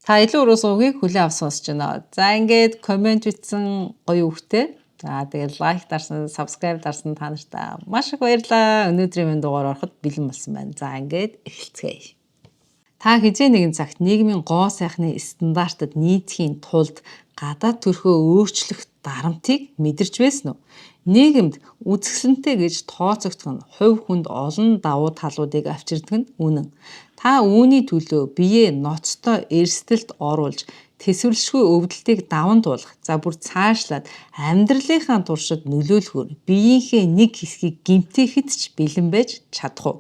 Та илүү уруу суугийг хүлээн авсан сонсож байна. За ингээд комент бичсэн гоё үгтэй. За тэгээд лайк дарсан, subscribe дарсан та нартай маш их баярлалаа. Өнөөдрийн минь дугаар ороход бэлэн болсон байна. За ингээд эхэлцгээе. Та хизээ нэгэн цагт нийгмийн гоо сайхны стандартад нийцхийн тулд гадаад төрхөө өөрчлөх дарамтыг мэдэрч байсан уу? Нийгэмд үзэсгэлэнтэй гэж тооцогдох нь хувь хүнд олон давуу талуудыг авчирдаг нь үнэн. Та үүний төлөө биеэ ноцтой эрсдэлд оруулж тэсвэрлэшгүй өвдөлтийг даван туулах, за бүр цаашлаад амьдралынхаа туршид нөлөөлөхөөр биеийнхээ нэг хэсгийг гэмтээхэд ч бэлэн байж чадах уу?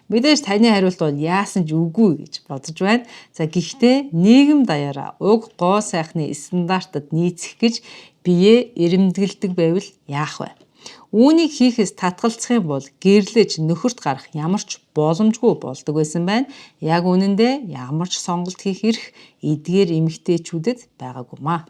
Мэдээж таны хариулт бол яасан ч үгүй гэж бодож байна. За гэхдээ нийгэм даяараа уг гоо сайхны стандартад нийцэх гэж биеэ эрэмдэглэдэг байвал яах вэ? Үүнийг хийхээс татгалзах юм бол гэрлэж нөхөрт гарах ямар ч боломжгүй болдог байсан байна. Яг үнэндээ ямар ч сонголт хийх эрх эдгээр эмэгтэйчүүдэд байгаагүй маа.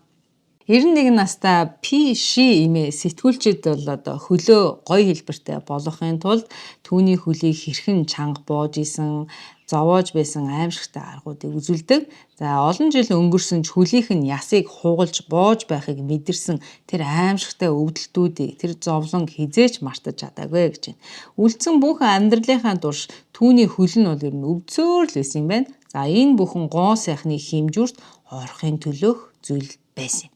91 настай P.C. эмээ сэтгүүлчид бол хөлөө гоё хэлбэртэй болгохын тулд түүний хөлийг хэрхэн чанга боож исэн, зовоож байсан аимшигтай аргуудыг үзүүлдэг. За олон жил өнгөрсөн ч хөлийнх нь ясыг хугалж боож байхыг мэдэрсэн тэр аимшигтай өвдөлтүүдийг тэр зовлон хизээч мартаж чадаагүй гэж байна. Үлдсэн бүх амьдралынхаа турш түүний хөл нь бол ер нь өвдсөөр л байсан юм байна. За энэ бүхэн гоо сайхны хэмжүүрт орохын төлөөх зүйл байсан юм.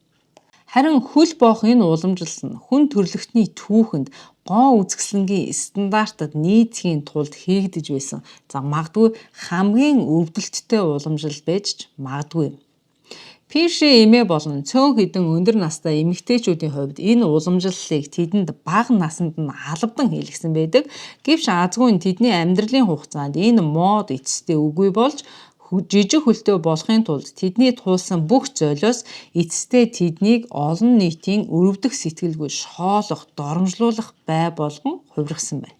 Харин хөл боох энэ уламжилс нь хүн төрлөختний түүхэнд гоо үзэсгэлэнгийн стандартад нийцхийн тулд хийгдэж байсан. За магадгүй хамгийн өвдөлттэй уламжил байж ч магадгүй. P.C. эмээ болон цөөн хэдэн өндөр настай эмэгтэйчүүдийн хувьд энэ уламжлалыг тэдэнд бага наснд нь албадан хийлгсэн байдаг. Гэвч азгүй тэдний амьдралын хугацаанд энэ мод эцэстээ үгүй болж жижиг хөлтэй болохын тулд тэдний туулсан бүх золиос эцэстээ тэднийг олон нийтийн өвдөх сэтгэлгүй шоолох, доромжлуулах бай болгон хувиргасан байна.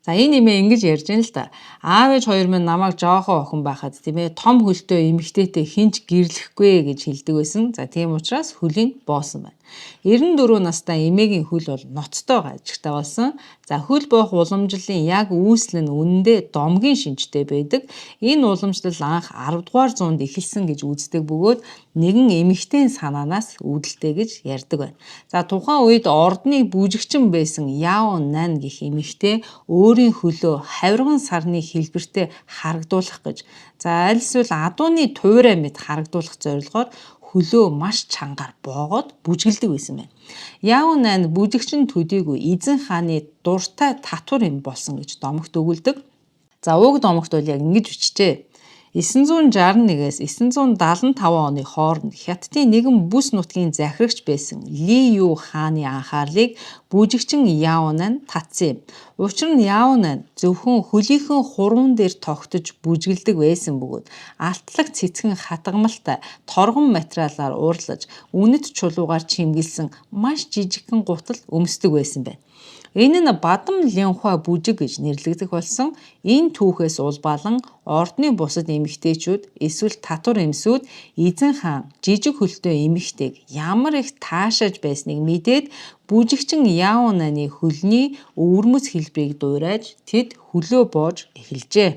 За энэ эмээ ингэж ярьж байна л да. Аав ээж хоёр минь намайг жоохон охин байхад тийм ээ том хөлтэй эмэгтэйтэй хинч гэрлэхгүй гэж хэлдэг байсан. За тийм учраас хөлийг боосон байна. 94 настай эмээгийн хөл бол ноцтой гажигтай болсон. За хөл боох уламжлалын яг үүсэл нь үнэндээ домгийн шинжтэй байдаг. Энэ уламжлал анх 10 дугаар зуунд эхэлсэн гэж үздэг бөгөөд нэгэн эмэгтэйн санаанаас үүдэлтэй гэж ярьдаг байна. За тухайн үед ордны бүжигчин байсан Яо Нан гэх эмэгтэй өөрийн хөлөө хавирган сарны хэлбэртэй харагдуулах гэж за аль эсвэл адууны туйраа мэт харагдуулах зорилгоор хөлөө маш чангаар боогод бүжгэлдэг байсан байна. Яо Нан бүжигчин төдийгүй эзэн хааны дуртай татвар юм болсон гэж домогт өгүүлдэг. За уг домогт бол яг ингэж бичжээ. 961-ээс 975 оны хооронд Хятадын нэгэн бүс нутгийн захирагч байсан Ли Ю хааны анхаарлыг бүжигчин Яо Нан татсан юм. Учир нь Яо Нан зөвхөн хөлийнхэн хуруун дээр тогтож бүжгэлдэг байсан бөгөөд алтлаг цэцгэн хадгамалтай торгон материалаар уурлаж үнэт чулуугаар чимгэлсэн маш жижигхэн гутал өмсдөг байсан байна. Энэ нь бадам линхуа бүжиг гэж нэрлэгдэх болсон. Энэ түүхээс улбалан ордны бусад эмэгтэйчүүд эсвэл татвар эмсүүд эзэн хаан жижиг хөлтэй эмэгтэйг ямар их таашааж байсныг мэдээд бүжигчин Яо Наны хөлний өвөрмөц хэлбэрийг дуурайж тэд хөлөө боож эхэлжээ.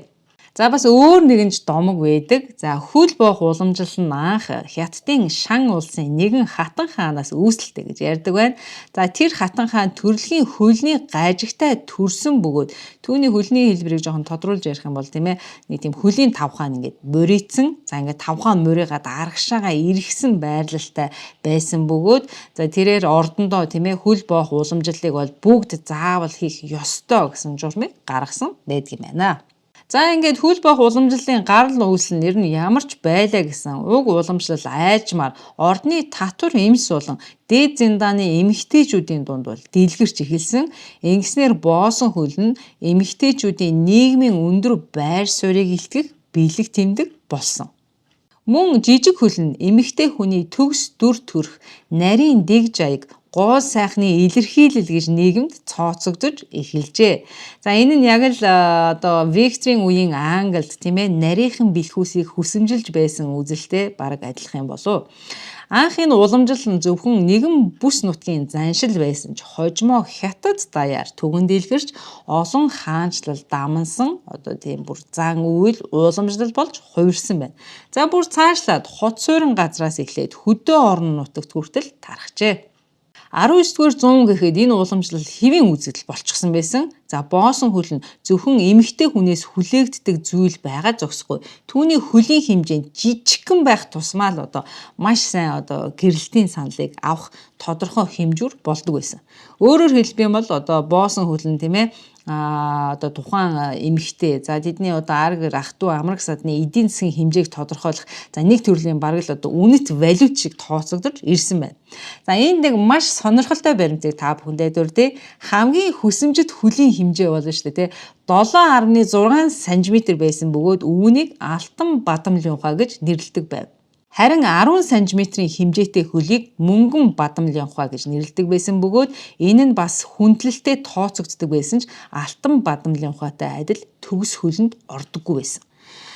За бас өөр нэгэн ч домог байдаг. За хөл боох уламжлал нь анх Хятадын Шан улсын нэгэн хатан хаанаас үүсэлтэй гэж ярьдаг байна. За тэр хатан хаан төрөлхийн хөлний гажигтай төрсөн бөгөөд түүний хөлний хэлбэрийг жоохон тодруулж ярих юм бол тийм ээ нэг тийм хөлийн тавхаан ингээд мөрийцэн за ингээд тавхаан мөрийгээд арагшаага эргэсэн байрлалтай байсан бөгөөд за тэрээр ордондоо тийм ээ хөл боох уламжлалыг бол бүгд заавал хийх ёстой гэсэн журмыг гаргасан байдаг юм байна. За ингээд хөл боох уламжлалын гарал үүсэл нь ер нь ямар ч байлаа гэсэн уг уламжлал айжмаар ордны татвар эмс болон дээд зиндааны эмэгтэйчүүдийн дунд бол дэлгэрч эхэлсэн. Ингэснээр боосон хөл нь эмэгтэйчүүдийн нийгмийн өндөр байр суурийг илтгэх бэлэг тэмдэг болсон. Мөн жижиг хөл нь эмэгтэй хүний төгс дүр төрх, нарийн дэг жаяг, гоо сайхны илэрхийлэл гэж нийгэмд цооцогдож эхэлжээ. За энэ нь яг л одоо Викторийн үеийн Англид тийм ээ нарийнхан бэлхүүсийг хүсэмжилж байсан үзэлтэй бараг адилах юм болов. Анх энэ уламжлал нь зөвхөн нэгэн бүс нутгийн заншил байсан ч хожимо хятад даяар түгэн дэлгэрч олон хаанчлал дамнсан одоо тийм бүр зан үйл уламжлал болж хувирсан байна. За бүр цаашлаад хот суурин газраас эхлээд хөдөө орон нутагт хүртэл тархжээ. 19-р зуун гэхэд энэ уламжлал хэвийн үзэгдэл болчихсон байсан. За боосон хөл нь зөвхөн эмэгтэй хүнээс хүлээгддэг зүйл байгаа зогсохгүй. Түүний хөлийн хэмжээ жижигхэн байх тусмаа л одоо маш сайн одоо гэрэлтийн саналыг авах тодорхой хэмжүүр болдог байсан. Өөрөөр хэлбэл юм бол одоо боосон хөл нь тийм ээ одоо тухайн эмэгтэй за тэдний одоо арга ах トゥ амраг садны эдийн засгийн хэмжээг тодорхойлох за нэг төрлийн бараг л одоо үнэт валют шиг тооцогдож ирсэн байна. За энд нэг маш сонирхолтой баримтыг та бүхэндээ дурдъя. Хамгийн хүсэмжит хөлийн хэмжээ болно шүү дээ, тэ 7.6 см байсан бөгөөд үүнийг алтан бадамлын ухаа гэж нэрлэдэг байв. Харин 10 см-ийн хэмжээтэй хөлийг мөнгөн бадамлын ухаа гэж нэрлэдэг байсан бөгөөд энэ нь бас хүндлэлтэй тооцогддог байсан ч алтан бадамлын ухаатай адил төгс хөлөнд ордоггүй байсан.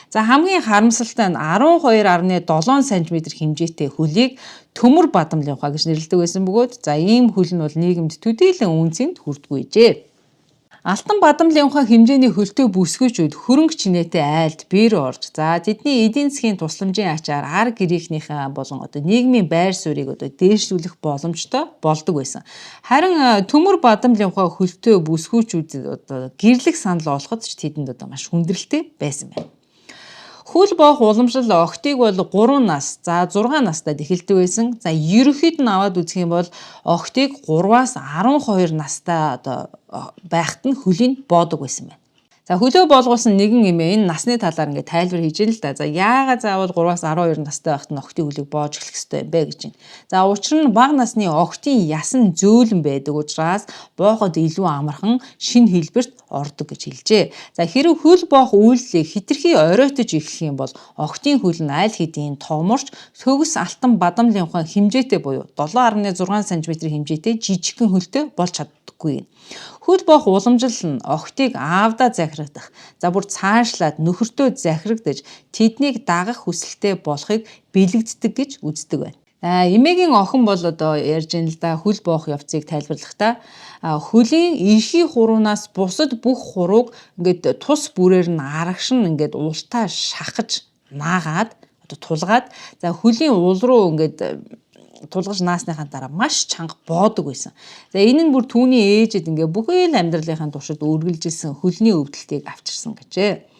За хамгийн харамсалтай нь 12.7 см хэмжээтэй хөлийг төмөр бадамлын ухаа гэж нэрлэдэг байсан бөгөөд за ийм хөл нь бол нийгэмд төдийлөн үнцэнд хүрдэггүй жээ. Алтан бадамлын ухаан хэмжээний хөлтөө бүсгүйчүүд хөрөнгө чинээтэй айлд бээр орж за тэдний эдийн засгийн тусламжийн ачаар ар гэрийнхнийхээ болон одоо нийгмийн байр суурийг одоо дээшлүүлэх боломжтой болдог байсан. Харин төмөр бадамлын ухаан хөлтөө бүсгүйчүүд одоо гэрлэх санал олоход ч тэдэнд одоо маш хүндрэлтэй байсан байна. Хөл боох уламжлал охтыг бол 3 нас, за 6 настайд эхэлдэг байсан. За ерөнхийд нь аваад үзэх юм бол охтыг 3-аас 12 настай одоо байхад нь хөлийн боодог байсан байна. За хөлөө болгуулсан нэгэн эмээ энэ насны талаар ингээд тайлбар хийж байна л да. За яагаад заавал 3-аас 12 настай байхад нь охтын хөлийг боож эхлэх ёстой юм бэ гэж байна. За учир нь бага насны охтын ясан зөөлөн байдаг учраас бооход илүү амархан шинэ хэлбэрт ордог гэж хэлжээ. За хэрэв хөл боох үйлдэлийг хэтэрхий оройтож эхлэх юм бол охтын хөл нь аль хэдийн томорч төгс алтан бадамлын ухаан хэмжээтэй буюу 7.6 см хэмжээтэй жижигхэн хөлтэй болж чаддаггүй. Хөл боох уламжлал нь охтыг аавдаа захирагдах, за бүр цаашлаад нөхөртөө захирагдаж тэднийг дагах хүсэлтэй болохыг бэлэгддэг гэж үздэг байна. Эмээгийн охин бол одоо ярьж ин л да хөл боох явцыг тайлбарлахдаа хөлийн эрхий хуруунаас бусад бүх хурууг ингээд тус бүрээр нь арагшин ингээд ултаа шахаж наагаад одоо тулгаад за хөлийн уул руу ингээд тулгаж наасныхаа дараа маш чанга боодог байсан. За энэ нь бүр түүний ээжэд ингээ бүхэл амьдралынхаа туршид үргэлжилсэн хөлний өвдөлтийг авчирсан гэжээ.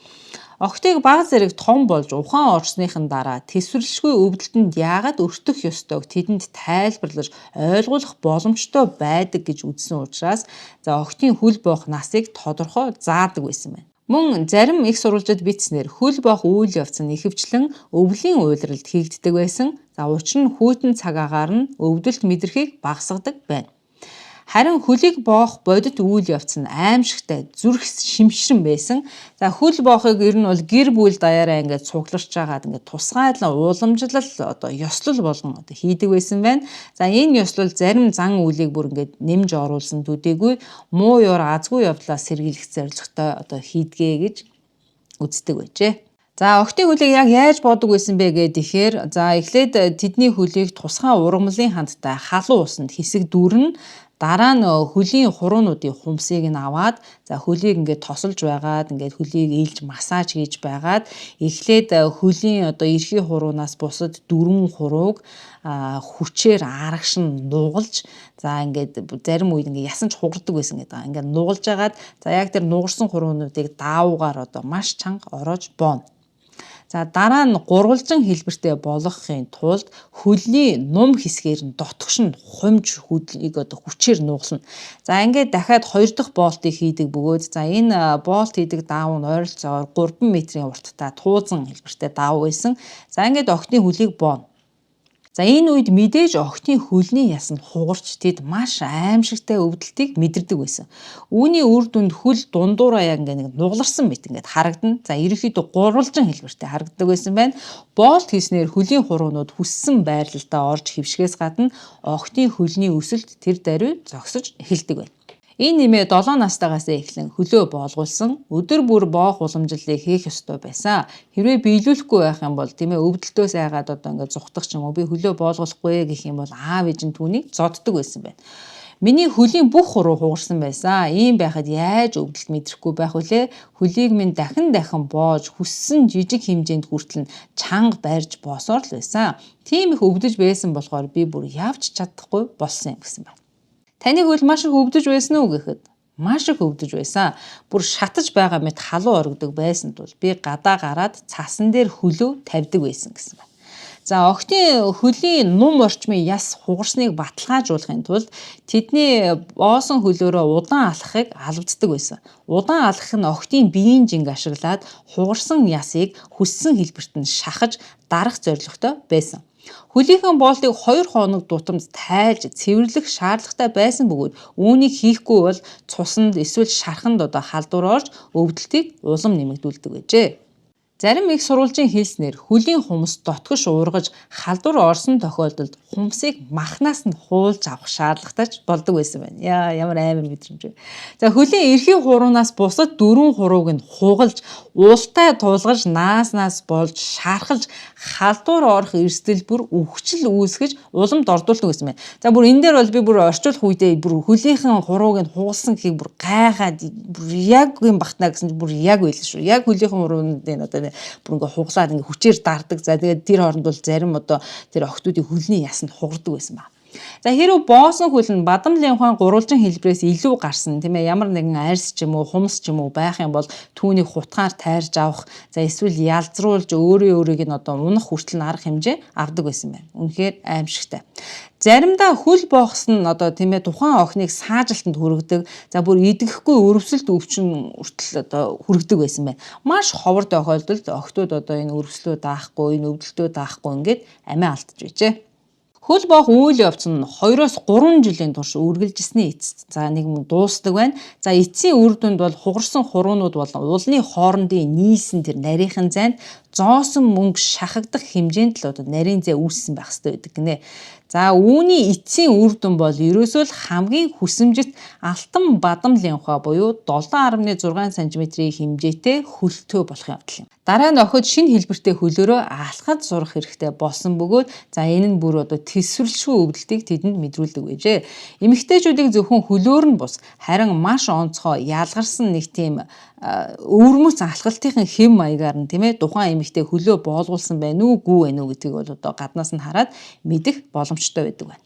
Охтыг бага зэрэг том болж ухаан орсныхын дараа тэсвэрлэшгүй өвдөлтөнд яагаад өртөх ёстойг тэдэнд тайлбарлаж ойлгуулах боломжтой байдаг гэж үзсэн учраас за охтын хөл боох насыг тодорхой заадаг байсан байна. Мөн зарим их сурвалжид бичснээр хөл боох үйл явц нь ихэвчлэн өвлийн уйлралд хийгддэг байсан. За учир нь хүйтэн цаг агаар нь өвдөлт мэдрэхийг багасгадаг байна. Харин хөлийг боох бодит үйл явц нь аимшигтай зүрх шимшрэн байсан. За хөл боохыг ер нь бол гэр бүл даяараа ингээд цугларч байгаад ингээд тусгайлан уламжлал одоо ёслол болгон одоо хийдэг байсан байна. За энэ ёслол зарим зан үйлийг бүр ингээд нэмж оруулсан төдийгүй муу ёр азгүй явдлаас сэргийлэх зорилготой одоо хийдгээ гэж үздэг байжээ. За охтын хөлийг яг яаж боодог байсан бэ гэхээр за эхлээд тэдний хөлийг тусгай ургамлын хандтай халуун усанд хэсэг дүүрэн дараа нь хөлийн хуруунуудын хумсыг нь аваад за хөлийг ингээд тосолж байгаад ингээд хөлийг ээлж массаж хийж байгаад эхлээд хөлийн одоо эрхий хуруунаас бусад дөрвөн хурууг хүчээр арагшин нугалж за ингээд зарим үед ингээд ясанч хугардаг байсан гэдэг. Ингээд нугалж байгаад за яг тэр нугарсан хуруунуудыг даавуугаар одоо маш чанга ороож бооно. За дараа нь гурвалжин хэлбэртэй болгохын тулд хөлний нум хэсгээр нь дотгош нь хумж хөдлийг одоо хүчээр нугална. За ингээд дахиад 2 дахь боолтыг хийдэг бөгөөд за энэ боолт хийдэг даав нь ойролцоогоор 3 метрийн урттай туузан хэлбэртэй даав байсан. За ингээд охтны хөлийг бооно. За энэ үед мэдээж охидын хөлний яс нь хугарч тэд маш аимшигтай өвдөлтийг мэдэрдэг байсан. Үүний үр дүнд хөл дундуураа яг нэг нугларсан мэт харагдана. За ерөнхийдөө гурвалжин хэлбэртэй харагддаг байсан байна. Боолт хийснээр хөлийн хуруунууд хүссэн байрлалдаа орж хөвшгээс гадна охидын хөлний өсөлт тэр даруй зогсож эхэлдэг байна. Энэ нэмээ 7 настайгаас эхлэн хөлөө боолгуулсан өдөр бүр боох уламжлалыг хийх ёстой байсан. Хэрвээ биелүүлэхгүй байх юм бол өвдөлтөөс айгаад зүхтах ч юм уу би хөлөө боолгуулахгүй гэх юм бол аав ээж нь түүнийг зодддог байсан байна. Миний хөлийн бүх хуруу хугарсан байсан. Ийм байхад яаж өвдөлт мэдрэхгүй байх вүлээ? Хөлийг минь дахин боож хүссэн жижиг хэмжээнд хүртэл чанга барьж боосоор л байсан. Тийм их өвдөж байсан болохоор би бүр явж чадахгүй болсон юм гэсэн байна. Таны хөл маш их өвдөж байсан уу гэхэд маш их өвдөж байсан. Бүр шатаж байгаа мэт халуун орогдог байсан тул би гадаа гараад цасан дээр хөлөө тавьдаг байсан гэсэн байна. За охидын хөлийн нум орчмын яс хугарсныг баталгаажуулахын тулд тэдний боосон хөлөөрөө удаан алхахыг албаддаг байсан. Удаан алхах нь охидын биеийн жинг ашиглаад хугарсан ясыг хүссэн хэлбэрт нь шахаж дарах зорилготой байсан. Хөлийнхэн боолтыг 2 хоног дутамд тайлж цэвэрлэх шаардлагатай байсан бөгөөд үүнийг хийхгүй бол цуснд эсвэл шарханд халдвар орж өвдөлтийг улам нэмэгдүүлдэг байжээ. Зарим их сурвалжийн хэлснээр хөлийн хумс дотгош уургаж халдвар орсон тохиолдолд хумсыг махнаас нь хуулж авах шаардлагатай болдог байсан байна. Ямар амар мэдрэмж вэ. За хөлийн эрхийн хуруунаас бусад 4 хурууг нь хугалж, уултай тулгаж, нааснаас болж, шархалж, халдвар орох эрсдэл бүр өвчл үүсгэж уламд ордуулдаг байсан байна. За бүр энэ дээр бол би бүр орчуулах үедээ бүр хөлийнхэн хурууг нь хугалсан гэхийг бүр гайхаад бүр яг юм багтана гэсэн чинь бүр яг байлаа шүү. Яг хөлийнхэн хуруунд энэ бүр хуглаад хүчээр дардаг. За тэгээд тэр хооронд бол зарим тэр охтуудын хөлний ясанд хугардаг байсан ба. За хэрв боосон хөл нь бадамлын ухаан гурвалжин хэлбэрээс илүү гарсан ямар нэгэн арьс ч юм уу хумс ч юм уу байх юм бол түүнийг хутгаар тайрж авах, за эсвэл ялзруулж өөрийг нь унах хүртэл нь арга хэмжээ авдаг байсан байна. Үнэхээр аимшигтай. Заримдаа хөл боохс нь тухайн охиныг саажилтанд хүргэдэг. За бүр идэхгүй өрөвсөлт өвчин хүртэл хүргэдэг байсан байна. Маш ховор тохиолдолд охтууд энэ өрөвслөө даахгүй, энэ өвдөлтөө даахгүй ингээд амиа алдаж байжээ. Хөл боох үйл явц нь 2-3 жилийн турш үргэлжилсний эцэст нэг дуустдаг байна. За эцсийн үр дүнд бол хугарсан хуруунууд болон улны хоорондын нийлсэн тэр нарийнхан зайд зоосон мөнгө шахагдах хэмжээнд л нарийн зай үүссэн байх хэрэгтэй байдаг гинэ. За үүний эцсийн үр дүн бол ерөөсөө л хамгийн хүсэмжит алтан бадамлын ухаа буюу 7.6 см-ийн хэмжээтэй хөлтөө болох явдал юм. Дараа нь охид шинэ хэлбэртэй хөлөөрөө алхаж сурах хэрэгтэй болсон бөгөөд энэ нь бүр тэсвэрлшгүй өвдөлтийг тэдэнд мэдрүүлдэг байжээ. Эмэгтэйчүүдийг зөвхөн хөлөөр нь бус харин маш онцгой ялгарсан нэг тийм өвөрмөц алхалтын хэм маягаар нь тухайн эмэгтэй хөлөө боолгуулсан байна уу, гүй байна уу гэдгийг бол гаднаас нь хараад мэдэх боломжтой байдаг байна.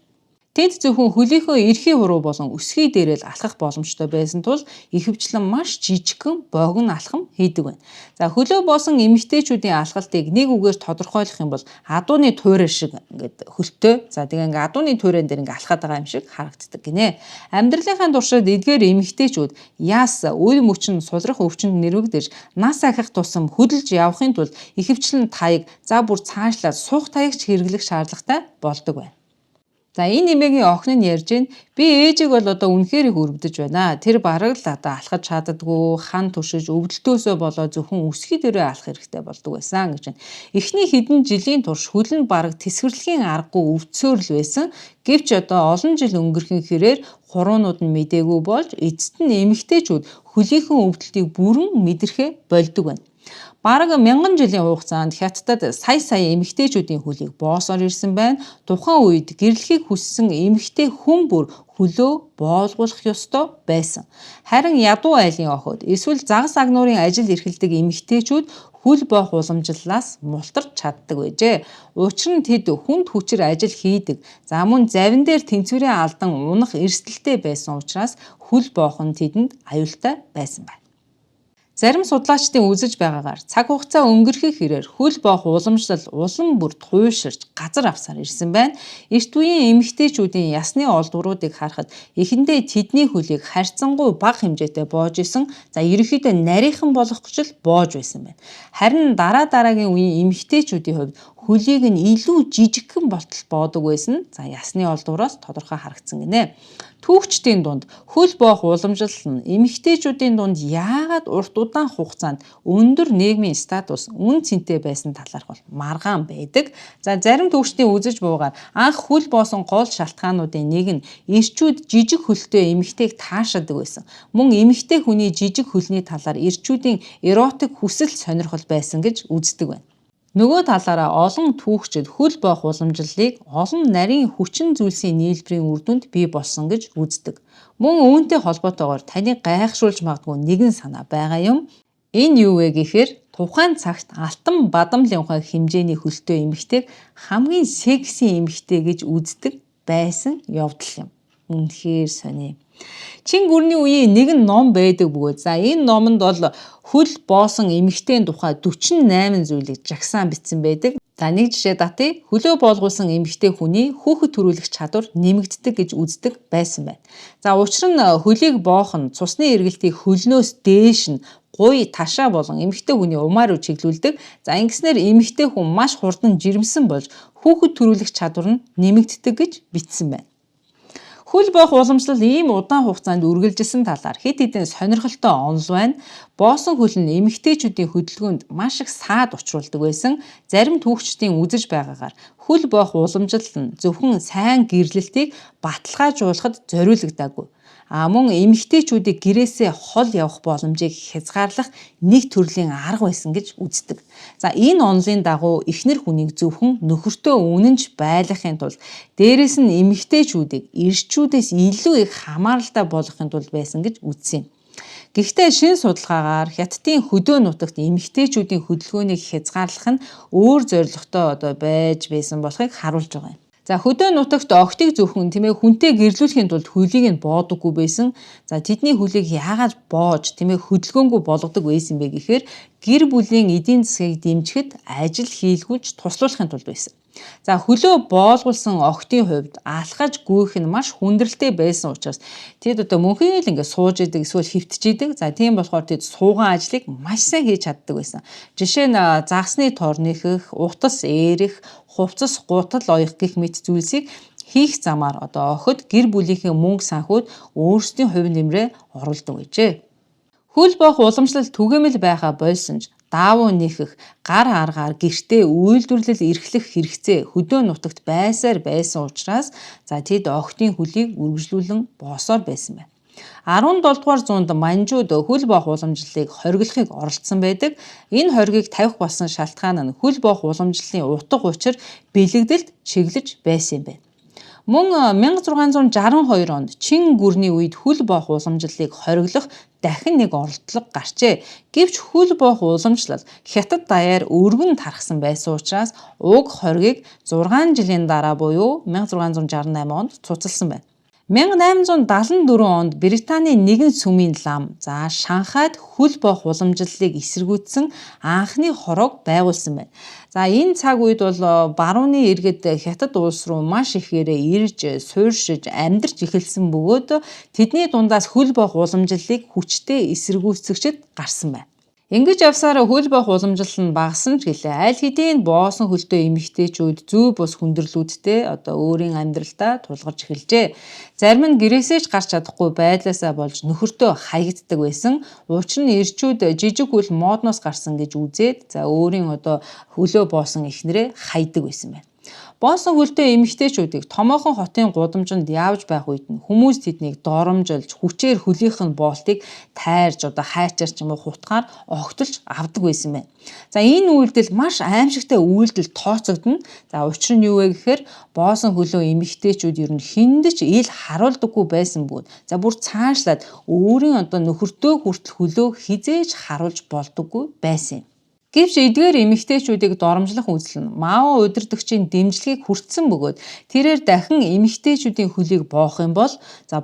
Тэд зөвхөн хөлийнхөө эрхийн хуруу болон өсгий дээрээ л алхах боломжтой байсан тул ихэвчлэн маш жижигхэн богино алхам хийдэг байна. За хөлөө боосон эмэгтэйчүүдийн алхалтыг нэг үгээр тодорхойлох юм бол адууны туйраа шиг хөлтөө. За адууны туйран дээр алхаад байгаа юм шиг харагддаг гинэ. Амьдралынхаа туршид эдгээр эмэгтэйчүүд яс, үе мөчн, сулрах өвчнөд нэрвэгдэж нас ахих тусам хөдөлж явахын тулд ихэвчлэн таяг, за бүр цаашлаад суух таягч хэрэглэх шаардлагатай болдог байна. За энэ эмээгийн охин нь ярьж байна. Би ээжийг бол үнэхээр их өрөвдөж байна. Тэр бараг л алхаж чаддаггүй, хан туршиж өвдөлтөөсөө болоод зөвхөн өсгий дээрээ алхах хэрэгтэй болдог байсан гэж байна. Эхний хэдэн жилийн турш хөл нь бараг тэсвэрлэхийн аргагүй өвдсөөр л байсан. Гэвч олон жил өнгөрсөн хэрээр хуруунууд нь мдээгүй болж эцэст нь эмэгтэйчүүд хөлийнхэн өвдөлтийг бүрэн мэдрэхэ болдог байна. Бараг 1000 жилийн хугацаанд Хятадд сая эмэгтэйчүүдийн хөлийг боосоор ирсэн байна. Тухайн үед гэрлэхийг хүссэн эмэгтэй хүн бүр хөлөө боолгуулах ёстой байсан. Харин ядуу айлын охид эсвэл загас агнуурын ажил эрхэлдэг эмэгтэйчүүд хөл боох уламжлалаас мултарч чаддаг байжээ. Учир нь тэд хүнд хүчээр ажил хийдэг. За мөн завин дээр тэнцвэрээ алдан унах эрсдэлтэй байсан учраас хөл боох нь тэдэнд аюултай байсан байна. Зарим судлаачдын үзэж байгаагаар цаг хугацаа өнгөрөх хэрээр хөл боох уламжлал улам бүр туйширч газар авсаар ирсэн байна. Эрт үеийн эмэгтэйчүүдийн ясны олдвруудыг харахад эхэндээ тэдний хөлийг харьцангуй бага хэмжээтэй боож исэн. За ерөнхийдөө нарийнхан болох гэж л боож байсан байна. Харин дараагийн үеийн эмэгтэйчүүдийн хувьд хөлийг нь илүү жижигхэн болтол боодог байсан. За ясны олдвороос тодорхой харагдсан гинэ. Түүхчдийн дунд хөл боох уламжлал нь эмэгтэйчүүдийн дунд яагаад урт удаан хугацаанд өндөр нийгмийн статус үн цэнтэй байсан талаарх бол маргаан байдаг. За зарим түүхчдийн үзэж буугаар анх хөл боосон гол шалтгаануудын нэг нь эрчүүд жижиг хөлтэй эмэгтэйг таашаадаг байсан. Мөн эмэгтэй хүний жижиг хөлний талаар эрчүүдийн эротик хүсэл сонирхол байсан гэж үздэг байна. Нөгөө талаараа олон түүхчид хөл боох уламжлалыг олон нарийн хүчин зүйлсийн нийлбэрийн үр дүнд бий болсон гэж үздэг. Мөн үүнтэй холбоотойгоор таныг гайхшруулж магадгүй нэгэн санаа байгаа юм. Энэ юу вэ гэхээр тухайн цагт алтан бадамлын ухаан хэмжээний хөлтэй эмэгтэйг хамгийн секси эмэгтэй гэж үздэг байсан явдал юм. Үнэхээр сони. Чин гүрний үеийн нэгэн ном байдаг бөгөөд за энэ номонд бол хөл боосон эмэгтэйн тухай 48 зүйлийг жагсаан бичсэн байдаг. За нэг жишээ татъя. Хөлөө боолгуулсан эмэгтэй хүний хүүхэд төрүүлэх чадвар нэмэгддэг гэж үздэг байсан байна. За учир нь хөлийг боох нь цусны эргэлтийг хөлнөөс дээш нь гуй ташаа болон эмэгтэй хүний умаа руу чиглүүлдэг. За ингэснээр эмэгтэй хүн маш хурдан жирэмсэн болж хүүхэд төрүүлэх чадвар нь нэмэгддэг гэж бичсэн байна. Хөл боох уламжлал ийм удаан хугацаанд үргэлжилсэн талаар хэд хэдэн сонирхолтой онол байна. Боосон хөл нь эмэгтэйчүүдийн хөдөлгөөнд маш их саад учруулдаг байсан. Зарим түүхчдийн үзэж байгаагаар хөл боох уламжлал нь зөвхөн сайн гэрлэлтийг баталгаажуулахад зориулагдаагүй. Мөн эмэгтэйчүүдийг гэрээсээ хол явах боломжийг хязгаарлах нэг төрлийн арга байсан гэж үздэг. За энэ онолын дагуу эхнэр хүнийг зөвхөн нөхөртөө үнэнч байлгахын тулд дээрэс нь эмэгтэйчүүдийг эрчүүдээс илүү их хамааралтай болгохын тулд байсан гэж үзсэн юм. Гэхдээ шинэ судалгаагаар Хятадын хөдөө нутагт эмэгтэйчүүдийн хөдөлгөөнийг хязгаарлах нь өөр зорилготой байж байсан болохыг харуулж байгаа юм. За хөдөө нутагт охтыг зөвхөн хүнтэй гэрлүүлэхийн тулд хөлийг нь боодоггүй байсан. За тэдний хөлийг яагаад боож хөдөлгөөнгүй болгодог байсан бэ гэхээр гэр бүлийн эдийн засгийг дэмжихэд ажил хийлгүүлж туслуулахын тулд байсан. За хөлөө боолгуулсан охтын хувьд алхаж гүйх нь маш хүндрэлтэй байсан учраас тэд мөнхийн л ингээд сууж идэг эсвэл хөвтөж идэг. За тийм болохоор тэд суугаан ажлыг маш сайн хийж чаддаг байсан. Жишээ нь загсны тор нэхэх, утас eerэх, хувцас гутал оёх гэх мэт зүйлсийг хийх замаар охид гэр бүлийнхээ мөнгө санхүүд өөрсдийн хувь нэмрээ оруулдаг байжээ. Хөл боох уламжлал түгээмэл байхаа болсон ч даавуу нэхэх, гар аргаар гэртээ үйлдвэрлэл эрхлэх хэрэгцээ хөдөө нутагт байсаар байсан учраас тэд охидын хөлийг үргэлжлүүлэн боосоор байсан байна. 17 дугаар зуунд манжууд хөл боох уламжлалыг хориглохыг оролдсон байдаг. Энэ хоргийг тавих болсон шалтгаан нь хөл боох уламжлалын утга учир бэлэгдэлд чиглэж байсан юм байна. Мөн 1662 онд Чин гүрний үед хөл боох уламжлалыг хориглох дахин нэг оролдлого гарчээ. Гэвч хөл боох уламжлал Хятад даяар өргөн тархсан байсан учраас уг хоргийг 6 жилийн дараа буюу 1668 онд цуцалсан байна. 1874 онд Британийн нэгэн сүмийн лам Шанхайд хөл боох уламжлалыг эсэргүүцсэн анхны хороог байгуулсан байна. Энэ цаг үед бол барууны иргэд Хятад улс руу маш ихээр ирж, суурьшиж, амьдарч эхэлсэн бөгөөд тэдний дундаас хөл боох уламжлалыг хүчтэй эсэргүүцэгчид гарсан байна. Ингэж явсаар хөл боох уламжлал нь багассан ч гэлээ. Аль хэдийн боосон хөлтэй эмэгтэйчүүд зүй бус хүндрэлүүдтэй өөрийн амьдралдаа тулгарч эхэлжээ. Зарим нь гэрээсээ ч гарч чадахгүй байдлаасаа болж нөхөртөө хаягддаг байсан. Учир нь эрчүүд жижиг хөл модноос гарсан гэж үзээд өөрийн хөлөө боосон эхнэрээ хайдаг байсан байна. Боосон хөлтэй эмэгтэйчүүдийг томоохон хотын гудамжинд явж байх үед нь хүмүүс тэднийг доромжилж, хүчээр хөлийнх нь боолтыг тайрж, хайчаар ч юм уу хутгаар огтолж авдаг байсан байна. Энэ үйлдэл маш аимшигтай үйлдэл тооцогдно. Учир нь юу вэ гэхээр боосон хөлөө эмэгтэйчүүд ер нь хүндэж ил харуулдаггүй байсан бөгөөд бүр цаашлаад өөрийн нөхөртөө хүртэл хөлөө хизээж харуулж болдоггүй байсан юм. Гэвч эдгээр эмэгтэйчүүдийг доромжлох үзэл нь Мао удирдагчийн дэмжлэгийг хүртсэн бөгөөд тэрээр дахин эмэгтэйчүүдийн хөлийг боох юм бол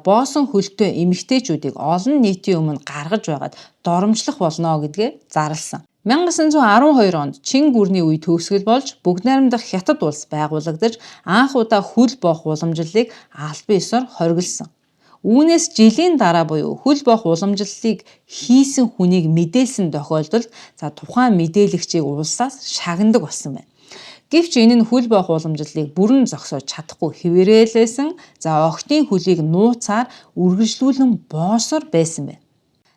боосон хөлтэй эмэгтэйчүүдийг олон нийтийн өмнө гаргаж байгаад доромжлох болно гэдгээ зарласан. 1912 онд Чин гүрний үе төгсгөл болж бүгд найрамдах Хятад улс байгуулагдаж анх удаа хөл боох уламжлалыг албан ёсоор хориглосон. Үүнээс жилийн дараа буюу хөл боох уламжлалыг хийсэн хүнийг мэдээлсэн тохиолдолд тухайн мэдээлэгчийг улсаас шагнадаг болсон байна. Гэвч энэ нь хөл боох уламжлалыг бүрэн зогсоож чадахгүй хэвээрэл байсан. За охидын хөлийг нууцаар үргэлжлүүлэн боосор байсан байна.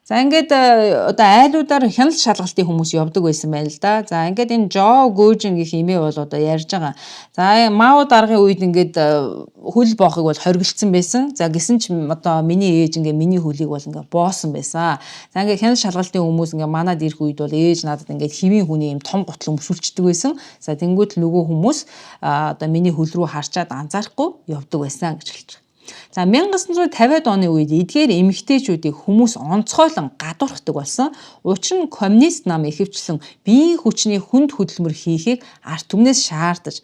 За ингээд одоо айлуудаар хяналт шалгалтын хүмүүс явдаг байсан байна л да. За ингээд энэ Жо Гөөжин гэх эмээ бол одоо ярьж байгаа. За Мао даргын үед ингээд хөл боохыг бол хоригдсан байсан. За гисэн ч одоо миний ээж ингээд миний хөлийг бол ингээд боосон байсан. За ингээд хяналт шалгалтын хүмүүс ингээд манад ирэх үед бол ээж надад ингээд хэвийн хүний юм том гутал өмсүүлчдэг байсан. За тэнгуут л нөгөө хүмүүс одоо миний хөл рүү харчаад анзаарахгүй явдаг байсан гэж хэлж байгаа. За 1950-ад оны үед эдгээр эмэгтэйчүүдийг хүмүүс онцгойлон гадуурхдаг болсон. Учир нь коммунист нам ихэвчлэн биеийн хүчний хүнд хөдөлмөр хийхийг ард түмнээс шаардаж,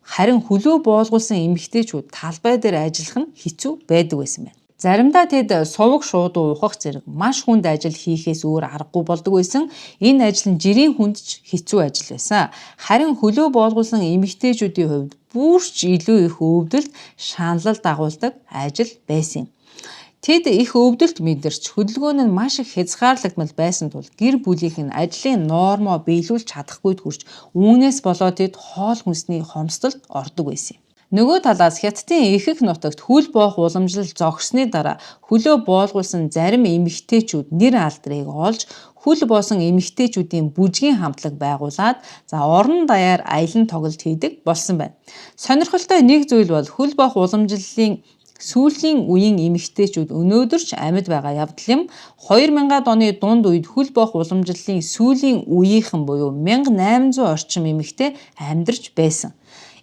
харин хөлөө боолгуулсан эмэгтэйчүүд талбай дээр ажиллах нь хэцүү байдаг байсан байна. Заримдаа тэд суваг шуудуу ухах зэрэг маш хүнд ажил хийхээс өөр аргагүй болдог байсан. Энэ ажил нь жирийн хүндч хэцүү ажил байсан. Харин хөлөө боолгуулсан эмэгтэйчүүдийн хувьд бүрч илүү их өвдөлт, шаналл дагуулдаг ажил байсан юм. Тэд их өвдөлт мэдэрч хөдөлгөөн нь маш их хязгаарлагдмал байсан тул гэр бүлийнх нь ажлын нормоо биелүүлж чадахгүйд хүрч үүнээс болоод тэд хоол хүнсний хомсдолд ордог байсан юм. Нөгөө талаас Хятадын ихэнх нутагт хөл боох уламжлал зогссны дараа хөлөө боолгуулсан зарим эмэгтэйчүүд нэр алдрыг олж хөл боосон эмэгтэйчүүдийн бүжгийн хамтлаг байгуулад орон даяар аялан тоглолт хийдэг болсон байна. Сонирхолтой нэг зүйл бол хөл боох уламжлалын сүүлийн үеийн эмэгтэйчүүд өнөөдөр ч амьд байгаа явдал юм. 2000-ад оны дунд үед хөл боох уламжлалын сүүлийн үеийнхэн буюу 1800 орчим эмэгтэй амьдарч байсан.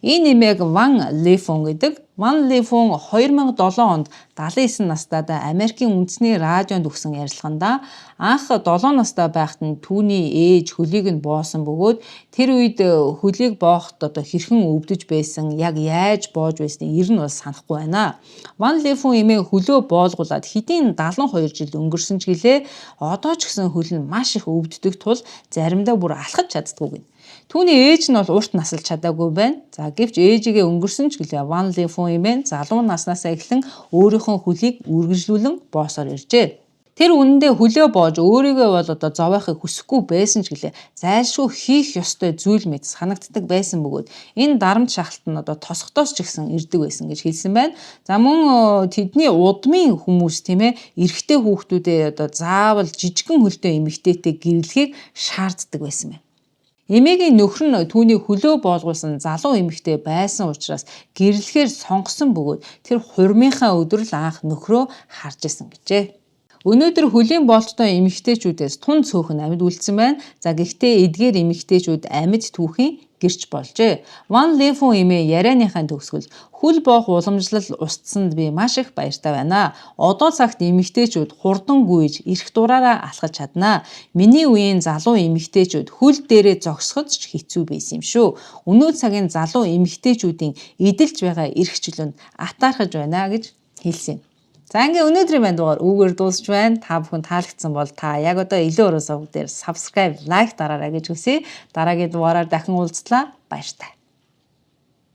Энэ нэмийг Ван Лифун гэдэг. Ван Лифун 2007 онд 79 настайдаа Америкийн үндэсний радионд өгсөн ярилцлаганда анх 7 настай байхад нь түүний ээж хөлийг нь боосон бөгөөд тэр үед хөлийг бооход одоо хэрхэн өвдөж байсан, яг яаж боож байсныг ер нь бол санахгүй байна. Ван Лифун эмээ хөлөө боолгуулад хэдийн 72 жил өнгөрсөн ч гэлээ одоо ч гэсэн хөл нь маш их өвддөг тул заримдаа бүр алхаж чаддаггүй гэнэ. Түүний ээж нь бол урт насалж чадаагүй байна. За гэвч ээжигээ өнгөрсөн ч гэлээ Ван Лифун эмээ залуу наснасаа эхлэн өөрийнхөө хөлийг үргэлжлүүлэн боосоор иржээ. Тэр үнэндээ хөлөө боож өөрийгөө бол одоо зовоохыг хүсэхгүй байсан ч гэлээ зайлшгүй хийх ёстой зүйл мэт санагддаг байсан бөгөөд энэ дарамт шахалт нь одоо тосготоос ч гэсэн ирдэг байсан гэж хэлсэн байна. За мөн тэдний удмын хүмүүс тийм ээ эрэгтэй хүүхдүүдээ одоо заавал жижигхэн хөлтэй эмэгтэйтэй гэрлэхийг шаарддаг байсан байна. Эмээгийн нөхөр нь түүний хөлөө боолгуулсан залуу эмэгтэй байсан учраас гэрлэхээр сонгосон бөгөөд тэр хурмынхаа өдөр л анх нөхрөө харж исэн гэжээ. Өнөөдөр хөлийн болттой эмэгтэйчүүдээс тун цөөхөн амьд үлдсэн байна. За гэхдээ эдгээр эмэгтэйчүүд амьд түүхийн гэрч болжээ. Ван Лифун эмээ ярианыхаа төгсгөл хөл боох уламжлал устсанд би маш их баяртай байна. Одоо цагт эмэгтэйчүүд хурдан гүйж эрх дураараа алхаж чаднаа. Миний үеийн залуу эмэгтэйчүүд хөл дээрээ зогсоход ч хэцүү байсан юм шүү. Өнөө цагийн залуу эмэгтэйчүүдийн эдэлж байгаа эрх чөлөөнд атаархаж байна гэж хэлсэн юм. За ингээ өнөөдрийн маань дугаар үүгээр дуусч байна. Та бүхэн таалагдсан бол та яг одоо илүү өрөө сувг дээр subscribe, like дараарай гэж хүсье. Дараагийн дугаараар дахин уулзлаа. Баяртай.